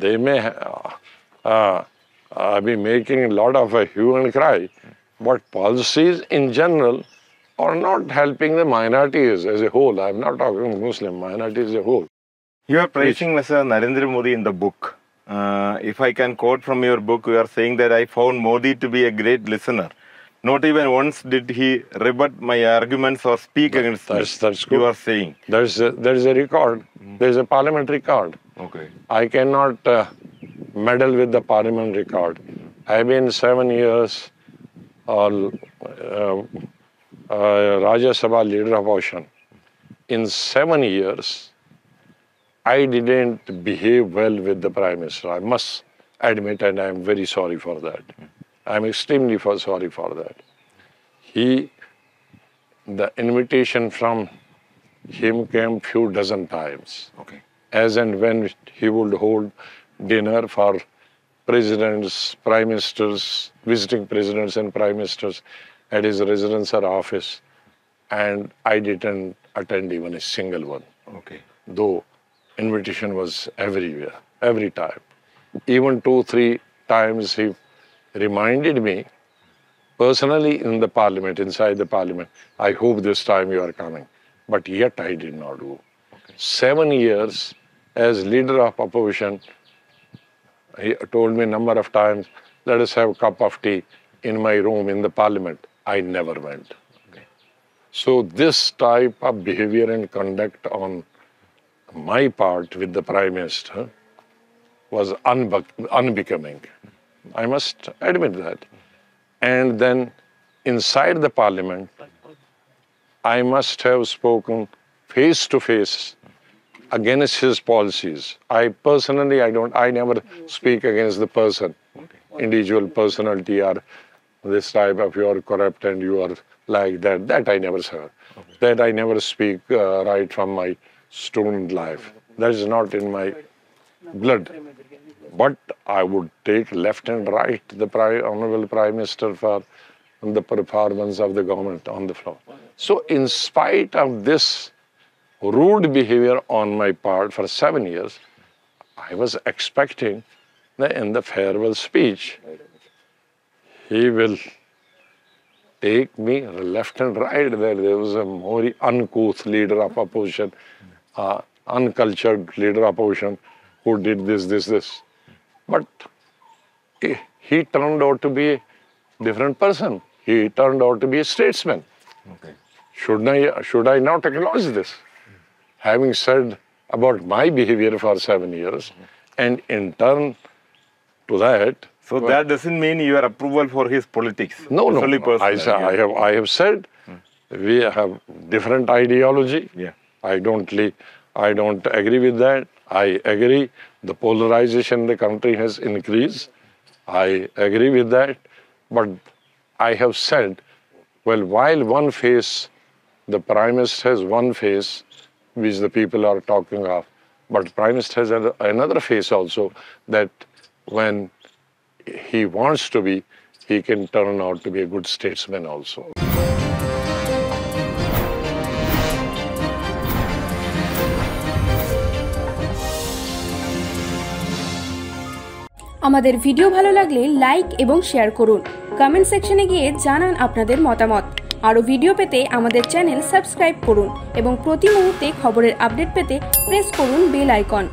they may be making a lot of a hue and cry, but policies in general are not helping the minorities as a whole. I'm not talking Muslim, minorities as a whole. You are praising Mr. Narendra Modi in the book. If I can quote from your book, you are saying that I found Modi to be a great listener. Not even once did he rebut my arguments or speak against me. That's good. You are saying. There's a record. There's a parliament record. Okay. I cannot meddle with the parliament record. I've been 7 years Rajya Sabha leader of opposition. In 7 years, I didn't behave well with the Prime Minister. I must admit, and I'm very sorry for that. I'm extremely sorry for that. The invitation from him came few dozen times. Okay. As and when he would hold dinner for presidents, prime ministers, visiting presidents and prime ministers at his residence or office, and I didn't attend even a single one. Okay. Though invitation was everywhere, every time. Even 2-3 times he reminded me personally in the parliament, inside the parliament, I hope this time you are coming. But yet I did not go. Okay. 7 years as leader of opposition, he told me a number of times, let us have a cup of tea in my room in the parliament. I never went. Okay. So this type of behavior and conduct on my part with the Prime Minister was unbecoming. I must admit that. And then inside the parliament, I must have spoken face to face against his policies. I personally, I never speak against the person, individual personality or this type of you are corrupt and you are like that. That I never say. Okay. That I never speak right from my student life. That is not in my blood. But I would take left and right the Honorable Prime Minister for the performance of the government on the floor. So in spite of this rude behavior on my part for 7 years, I was expecting that in the farewell speech, he will take me left and right. There was a more uncouth leader of opposition, uncultured leader of opposition who did this. But he turned out to be a different person. He turned out to be a statesman. Okay. Should I not acknowledge this? Having said about my behavior for 7 years, and in turn to that. So that doesn't mean your approval for his politics. No. I have said we have different ideology. Yeah. I don't agree with that. I agree the polarization in the country has increased. I agree with that. But I have said, well, while one face, the Prime Minister has one face, which the people are talking of, but Prime Minister has another face also, that when he wants to be, he can turn out to be a good statesman also. আমাদের video ভালো লাগলে like এবং share করুন। Comment সেকশনে গিয়ে জানান আপনাদের মতামত। আরো ভিডিও পেতে আমাদের চ্যানেল সাবস্ক্রাইব করুন এবং প্রতি মুহূর্তে খবরের আপডেট পেতে প্রেস করুন বেল আইকন।